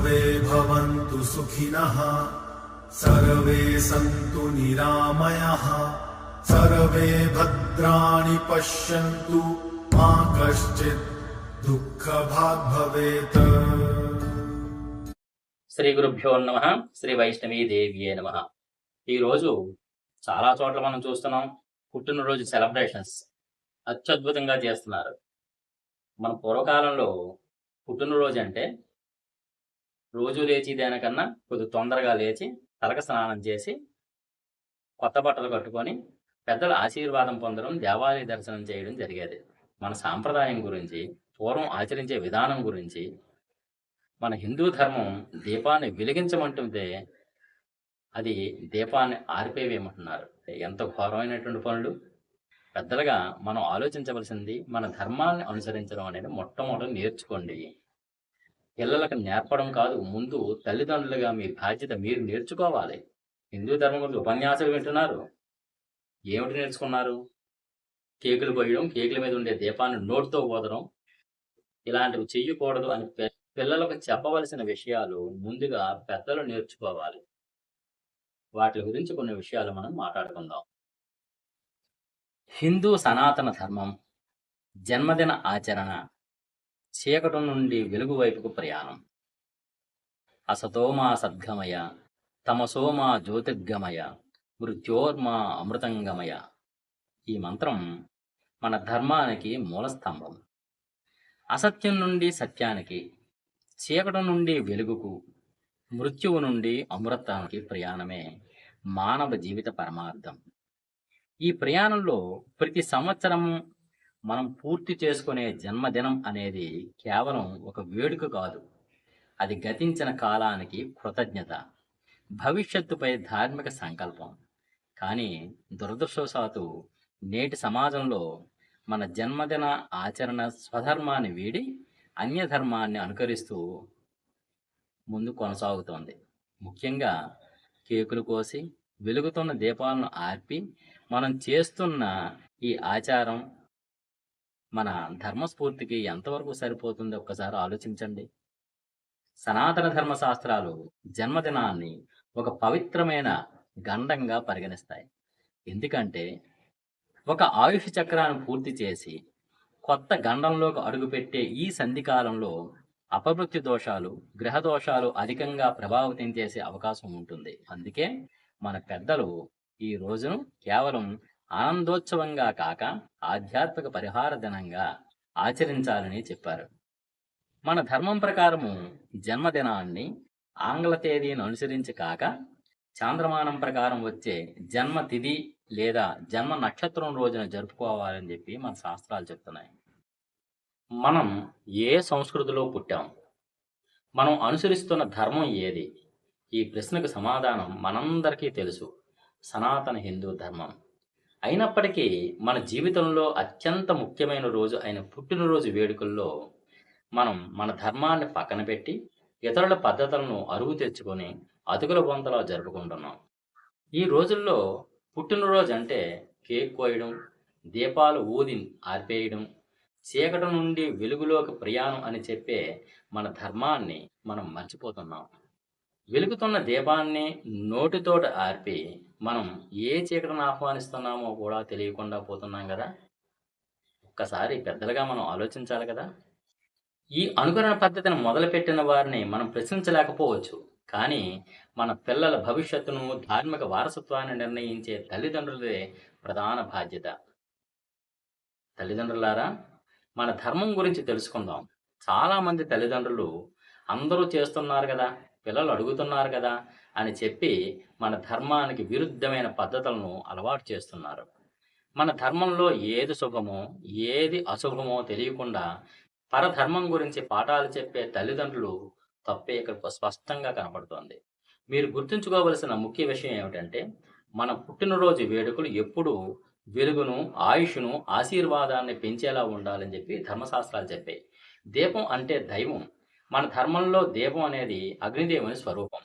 सर्वे भवन्तु सुखिनः सर्वे सन्तु निरामयाः सर्वे भद्राणि पश्यन्तु मा कश्चित् दुःखभाग् भवेत्। శ్రీ గురుభ్యో నమః. శ్రీ వైష్ణవీ దేవియే నమః. ఈరోజు చాలా చోట్ల మనం చూస్తున్నాం పుట్టినరోజు సెలబ్రేషన్స్ అత్యద్భుతంగా చేస్తున్నారు. మన పూర్వకాలంలో పుట్టినరోజు అంటే రోజు లేచి దానికన్నా కొద్ది తొందరగా లేచి తలక స్నానం చేసి కొత్త బట్టలు కట్టుకొని పెద్దల ఆశీర్వాదం పొందడం, దేవాలయ దర్శనం చేయడం జరిగేది. మన సాంప్రదాయం గురించి, పూర్వం ఆచరించే విధానం గురించి, మన హిందూ ధర్మం దీపాన్ని వెలిగించమంటుంటే అది దీపాన్ని ఆరిపేవేమంటున్నారు. ఎంత ఘోరమైనటువంటి పనులు. పెద్దలుగా మనం ఆలోచించవలసింది మన ధర్మాన్ని అనుసరించడం అనేది మొట్టమొదటి నేర్చుకోండి. పిల్లలకు నేర్పడం కాదు, ముందు తల్లిదండ్రులుగా మీ బాధ్యత మీరు నేర్చుకోవాలి. హిందూ ధర్మం గురించి ఉపన్యాసాలు వింటున్నారు, ఏమిటి నేర్చుకున్నారు? కేకులు పోయడం, కేకుల మీద ఉండే దీపాన్ని నోటితో ఊదడం, ఇలాంటివి చెయ్యకూడదు అని పిల్లలకు చెప్పవలసిన విషయాలు ముందుగా పెద్దలు నేర్చుకోవాలి. వాటి గురించి కొన్ని విషయాలు మనం మాట్లాడుకుందాం. హిందూ సనాతన ధర్మం జన్మదిన ఆచరణ చీకటి నుండి వెలుగు వైపుకు ప్రయాణం. అసతోమా సద్గమయ తమసోమా జ్యోతిర్గమయ మృత్యోర్మా అమృతంగమయ. ఈ మంత్రం మన ధర్మానికి మూలస్తంభం. అసత్యం నుండి సత్యానికి, చీకటి నుండి వెలుగుకు, మృత్యువు నుండి అమృతానికి ప్రయాణమే మానవ జీవిత పరమార్థం. ఈ ప్రయాణంలో ప్రతి సంవత్సరం మనం పూర్తి చేసుకునే జన్మదినం అనేది కేవలం ఒక వేడుక కాదు, అది గతించిన కాలానికి కృతజ్ఞత, భవిష్యత్తుపై ధార్మిక సంకల్పం. కానీ దురదృష్టవశాత్తు నేటి సమాజంలో మన జన్మదిన ఆచరణ స్వధర్మాన్ని వీడి అన్యధర్మాన్ని అనుకరిస్తూ ముందు కొనసాగుతోంది. ముఖ్యంగా కేకులు కోసి వెలుగుతున్న దీపాలను ఆర్పి మనం చేస్తున్న ఈ ఆచారం మన ధర్మస్ఫూర్తికి ఎంతవరకు సరిపోతుందో ఒక్కసారి ఆలోచించండి. సనాతన ధర్మశాస్త్రాలు జన్మదినాన్ని ఒక పవిత్రమైన గండంగా పరిగణిస్తాయి. ఎందుకంటే ఒక ఆయుష్ చక్రాన్ని పూర్తి చేసి కొత్త గండంలోకి అడుగుపెట్టే ఈ సంధికాలంలో అపమృత్యు దోషాలు, గ్రహ దోషాలు అధికంగా ప్రభావితం చేసే అవకాశం ఉంటుంది. అందుకే మన పెద్దలు ఈ రోజును కేవలం ఆనందోత్సవంగా కాక ఆధ్యాత్మిక పరిహార దినంగా ఆచరించాలని చెప్పారు. మన ధర్మం ప్రకారము జన్మదినాన్ని ఆంగ్ల తేదీని అనుసరించి కాక చాంద్రమానం ప్రకారం వచ్చే జన్మ తిథి లేదా జన్మ నక్షత్రం రోజున జరుపుకోవాలని చెప్పి మన శాస్త్రాలు చెప్తున్నాయి. మనం ఏ సంస్కృతిలో పుట్టాం? మనం అనుసరిస్తున్న ధర్మం ఏది? ఈ ప్రశ్నకు సమాధానం మనందరికీ తెలుసు, సనాతన హిందూ ధర్మం. అయినప్పటికీ మన జీవితంలో అత్యంత ముఖ్యమైన రోజు అయిన పుట్టినరోజు వేడుకల్లో మనం మన ధర్మాన్ని పక్కన పెట్టి ఇతరుల పద్ధతులను అరువు తెచ్చుకొని అతుకుల బొంతలా జరుపుకుంటున్నాం. ఈ రోజుల్లో పుట్టినరోజు అంటే కేక్ కోయడం, దీపాలు ఊది ఆర్పేయడం, చీకటి నుండి వెలుగులోకి ప్రయాణం అని చెప్పే మన ధర్మాన్ని మనం మర్చిపోతున్నాం. వెలుగుతున్న దీపాన్ని నోటితోటి ఆర్పి మనం ఏ చీకటిని ఆహ్వానిస్తున్నామో కూడా తెలియకుండా పోతున్నాం కదా. ఒక్కసారి పెద్దలుగా మనం ఆలోచించాలి కదా. ఈ అనుకరణ పద్ధతిని మొదలుపెట్టిన వారిని మనం ప్రశ్నించలేకపోవచ్చు, కానీ మన పిల్లల భవిష్యత్తును, ధార్మిక వారసత్వాన్ని నిర్ణయించే తల్లిదండ్రులదే ప్రధాన బాధ్యత. తల్లిదండ్రులారా, మన ధర్మం గురించి తెలుసుకుందాం. చాలామంది తల్లిదండ్రులు అందరూ చేస్తున్నారు కదా, పిల్లలు అడుగుతున్నారు కదా అని చెప్పి మన ధర్మానికి విరుద్ధమైన పద్ధతులను అలవాటు చేస్తున్నారు. మన ధర్మంలో ఏది శుభమో ఏది అశుభమో తెలియకుండా పరధర్మం గురించి పాఠాలు చెప్పే తల్లిదండ్రులు తప్పే ఇక్కడ స్పష్టంగా కనపడుతోంది. మీరు గుర్తుంచుకోవలసిన ముఖ్య విషయం ఏమిటంటే, మన పుట్టినరోజు వేడుకలు ఎప్పుడూ వెలుగును, ఆయుష్ను, ఆశీర్వాదాన్ని పెంచేలా ఉండాలని చెప్పి ధర్మశాస్త్రాలు చెప్పాయి. దీపం అంటే దైవం. మన ధర్మంలో దీపం అనేది అగ్నిదేవుని స్వరూపం,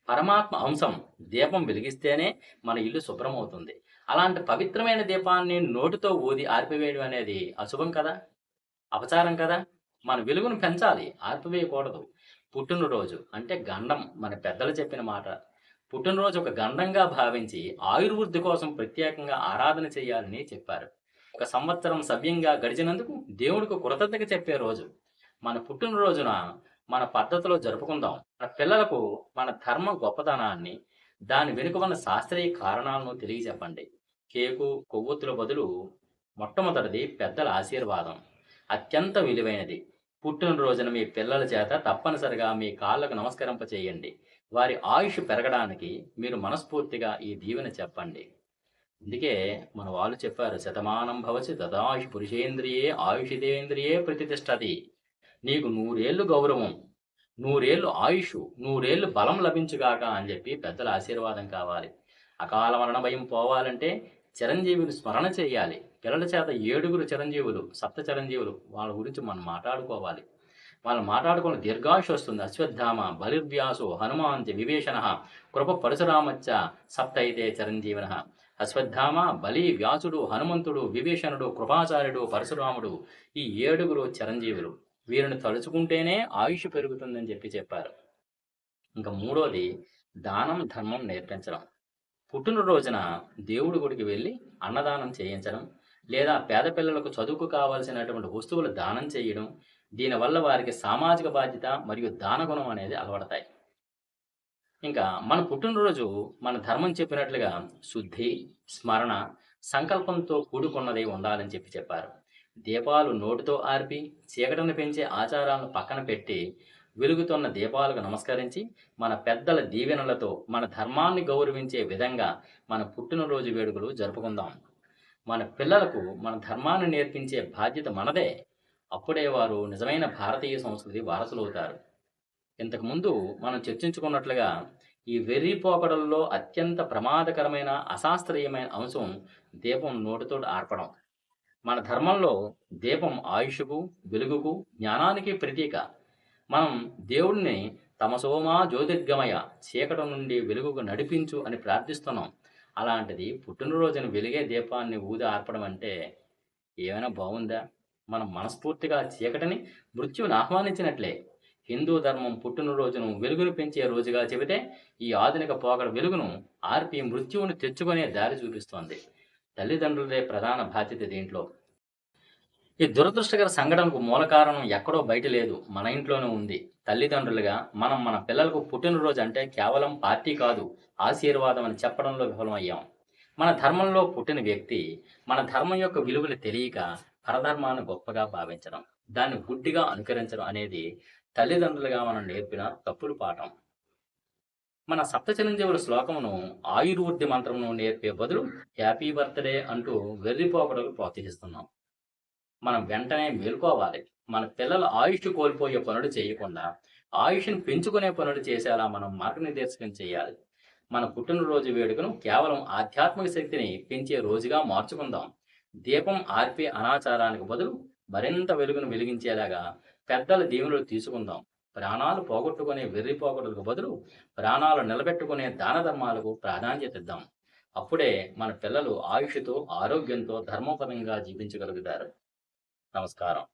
పరమాత్మ అంశం. దీపం వెలిగిస్తేనే మన ఇల్లు శుభ్రమవుతుంది. అలాంటి పవిత్రమైన దీపాన్ని నోటితో ఊది ఆర్పివేయడం అనేది అశుభం కదా, అపచారం కదా. మన వెలుగును పెంచాలి, ఆర్పివేయకూడదు. పుట్టినరోజు అంటే గండం, మన పెద్దలు చెప్పిన మాట. పుట్టినరోజు ఒక గండంగా భావించి ఆయుర్వృద్ధి కోసం ప్రత్యేకంగా ఆరాధన చేయాలని చెప్పారు. ఒక సంవత్సరం సవ్యంగా గడిచినందుకు దేవుడికి కృతజ్ఞత చెప్పే రోజు. మన పుట్టినరోజున మన పద్ధతిలో జరుపుకుందాం. మన పిల్లలకు మన ధర్మ గొప్పతనాన్ని, దాని వెనుక ఉన్న శాస్త్రీయ కారణాలను తెలియజెప్పండి. కేకు, కొవ్వొత్తుల బదులు మొట్టమొదటిది పెద్దల ఆశీర్వాదం. అత్యంత విలువైనది. పుట్టినరోజున మీ పిల్లల చేత తప్పనిసరిగా మీ కాళ్ళకు నమస్కరింప చేయండి. వారి ఆయుష్ పెరగడానికి మీరు మనస్ఫూర్తిగా ఈ దీవెన చెప్పండి. అందుకే మన వాళ్ళు చెప్పారు, శతమానం భవసి తదాయుష్ పురుషేంద్రియే ఆయుషితేంద్రియే ప్రతిష్టతి. నీకు 100 ఏళ్ళు గౌరవం, 100 ఏళ్ళు ఆయుష్, 100 ఏళ్ళు బలం లభించుగాక అని చెప్పి పెద్దల ఆశీర్వాదం కావాలి. అకాల మరణ భయం పోవాలంటే చిరంజీవులు స్మరణ చేయాలి. పిల్లల చేత 7 చిరంజీవులు, సప్త చిరంజీవులు, వాళ్ళ గురించి మనం మాట్లాడుకోవాలి. వాళ్ళు మాట్లాడుకున్న దీర్ఘాయుష్ వస్తుంది. అశ్వత్థామ, బలిర్వ్యాసో, హనుమాంతి, విభీషణ, కృప పరశురామచ్చ, సప్త అయితే చిరంజీవన. అశ్వత్థామ, బలి, వ్యాసుడు, హనుమంతుడు, విభీషణుడు, కృపాచార్యుడు, పరశురాముడు, ఈ 7 చిరంజీవులు. వీరిని తలుచుకుంటేనే ఆయుష్ పెరుగుతుందని చెప్పారు. ఇంకా మూడోది దానం, ధర్మం నేర్పించడం. పుట్టినరోజున దేవుడి గుడికి వెళ్ళి అన్నదానం చేయించడం, లేదా పేద పిల్లలకు చదువుకు కావాల్సినటువంటి వస్తువులు దానం చేయడం, దీనివల్ల వారికి సామాజిక బాధ్యత మరియు దానగుణం అనేది అలవడతాయి. ఇంకా మన పుట్టినరోజు మన ధర్మం చెప్పినట్లుగా శుద్ధి, స్మరణ, సంకల్పంతో కూడుకున్నది ఉండాలని చెప్పారు. దీపాలు నోటితో ఆర్పి చీకటిని పెంచే ఆచారాలను పక్కన పెట్టి వెలుగుతున్న దీపాలకు నమస్కరించి మన పెద్దల దీవెనలతో మన ధర్మాన్ని గౌరవించే విధంగా మన పుట్టినరోజు వేడుకలు జరుపుకుందాం. మన పిల్లలకు మన ధర్మాన్ని నేర్పించే బాధ్యత మనదే. అప్పుడే వారు నిజమైన భారతీయ సంస్కృతి వారసులవుతారు. ఇంతకుముందు మనం చర్చించుకున్నట్లుగా ఈ వెర్రి పోకడల్లో అత్యంత ప్రమాదకరమైన, అశాస్త్రీయమైన అంశం దీపం నోటితో ఆర్పడం. మన ధర్మంలో దీపం ఆయుష్కు, వెలుగుకు, జ్ఞానానికి ప్రతీక. మనం దేవుడిని తమసోమా జ్యోతిర్గమయ, చీకటి నుండి వెలుగుకు నడిపించు అని ప్రార్థిస్తున్నాం. అలాంటిది పుట్టినరోజున వెలిగే దీపాన్ని ఊది ఆర్పడం అంటే ఏమైనా బాగుందా? మనం మనస్ఫూర్తిగా చీకటిని, మృత్యువుని ఆహ్వానించినట్లే. హిందూ ధర్మం పుట్టినరోజును వెలుగును పెంచే రోజుగా చెబితే, ఈ ఆధునిక పోకడ వెలుగును ఆర్పి మృత్యువును తెచ్చుకునే దారి చూపిస్తోంది. తల్లిదండ్రులదే ప్రధాన బాధ్యత దీంట్లో. ఈ దురదృష్టకర సంఘటనకు మూల కారణం ఎక్కడో బయట లేదు, మన ఇంట్లోనే ఉంది. తల్లిదండ్రులుగా మనం మన పిల్లలకు పుట్టినరోజు అంటే కేవలం పార్టీ కాదు, ఆశీర్వాదం అని చెప్పడంలో విఫలమయ్యాం. మన ధర్మంలో పుట్టిన వ్యక్తి మన ధర్మం యొక్క విలువలు తెలియక పరధర్మాన్ని గొప్పగా భావించడం, దాన్ని గుడ్డిగా అనుకరించడం అనేది తల్లిదండ్రులుగా మనం నేర్పిన తప్పుల పాఠం. మన సప్త చిరంజీవుల శ్లోకమును, ఆయుర్వృద్ధి మంత్రమును నేర్పే బదులు హ్యాపీ బర్త్డే అంటూ వెర్రిపోకడలు ప్రోత్సహిస్తున్నాం. మనం వెంటనే మేలుకోవాలి. మన పిల్లల ఆయుష్ కోల్పోయే పనులు చేయకుండా ఆయుష్ను పెంచుకునే పనులు చేసేలా మనం మార్గనిర్దేశకం చేయాలి. మన పుట్టినరోజు వేడుకను కేవలం ఆధ్యాత్మిక శక్తిని పెంచే రోజుగా మార్చుకుందాం. దీపం ఆర్పే అనాచారానికి బదులు మరింత వెలుగును వెలిగించేలాగా పెద్దల దీవెనలు తీసుకుందాం. ప్రాణాలు పోగొట్టుకునే వెర్రి పోగొట్టుకు బదులు ప్రాణాలు నిలబెట్టుకునే దాన ధర్మాలకు ప్రాధాన్యత ఇద్దాం. అప్పుడే మన పిల్లలు ఆయుష్తో, ఆరోగ్యంతో ధర్మపరంగా జీవించగలుగుతారు. నమస్కారం.